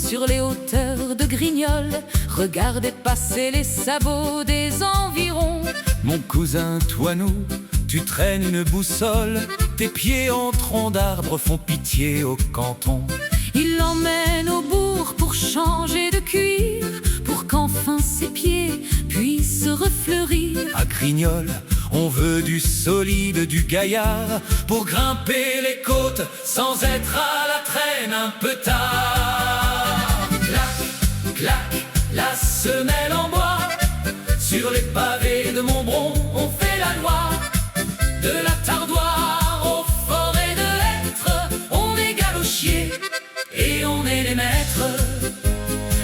sur les hauteurs de Grignoles, regardez passer les sabots des environs. Mon cousin Toinou, tu traînes une boussole, tes pieds en tronc d'arbre font pitié au canton. Il l'emmène au bourg pour changer de cuir, pour qu'enfin ses pieds puissent refleurir. À Grignoles, on veut du solide, du gaillard, pour grimper les côtes sans être à la traîne un peu tard. Clac, clac, la semelle en bois, sur les pavés de Montbron, on fait la loi. De la Tardoire aux forêts de Hêtres, on est galochiers et on est les maîtres.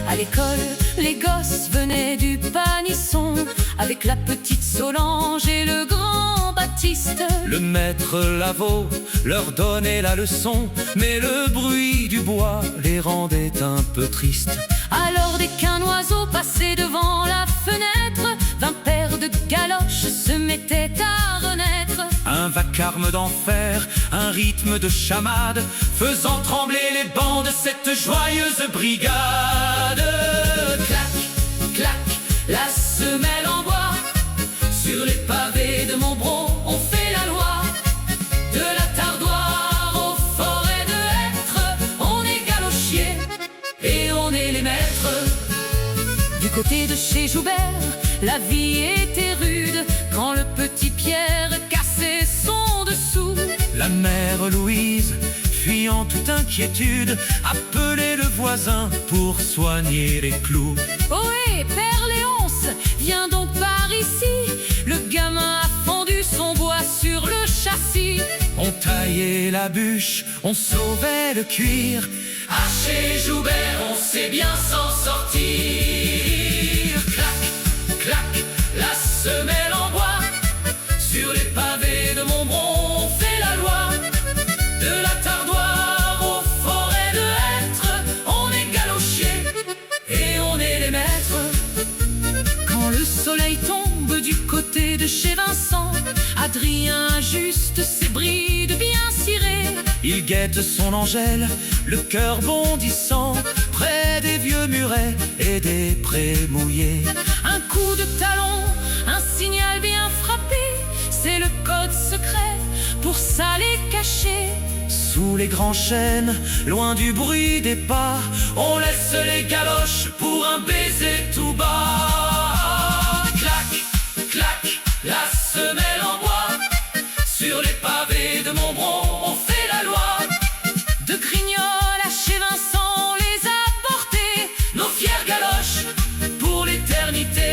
À l'école, les gosses venaient du Panisson, avec la petite Solange et le grand Baptiste. Le maître Lavaux leur donnait la leçon, mais le bruit du bois les rendait un peu tristes. Alors dès qu'un oiseau passait devant la fenêtre, 20 paires de galoches se mettaient à renaître. Un vacarme d'enfer, un rythme de chamade, faisant trembler les bancs de cette joyeuse brigade. Clac, clac, la semelle en bois, sur les pavés de Montbron, on fait la loi. De la Tardoire aux forêts de Hêtres, on est galochiers et on est les maîtres. Du côté de chez Joubert, la vie était rude, quand le petit Pierre cassait son dessous. La mère Louise, fuyant toute inquiétude, appelait le voisin pour soigner les clous. Ohé, Père Léonce, viens donc par ici, le gamin a fendu son bois sur le châssis. On taillait la bûche, on sauvait le cuir, À chez Joubert, on sait bien s'en sortir. Clac, clac, la semelle en bois, sur les pavés de Montbron, on fait la loi. De la Tardoire aux forêts de Hêtres, on est galochiers et on est les maîtres. Quand le soleil tombe du côté de chez Vincent, Adrien ajuste ses brides bien cirées. il guette son Angèle, le cœur bondissant, près des vieux murets et des prés mouillés. Un coup de talon, un signal bien frappé, c'est le code secret pour s'aller cacher. Sous les grands chênes, loin du bruit des pas, on laisse les galoches pour un baiser tout bas. Clac, clac, la semelle en bois, sur les pavés de Montbron, on fait la loi. De Grignoles à chez Vincent, on les a portés, nos fiers galoches, pour l'éternité.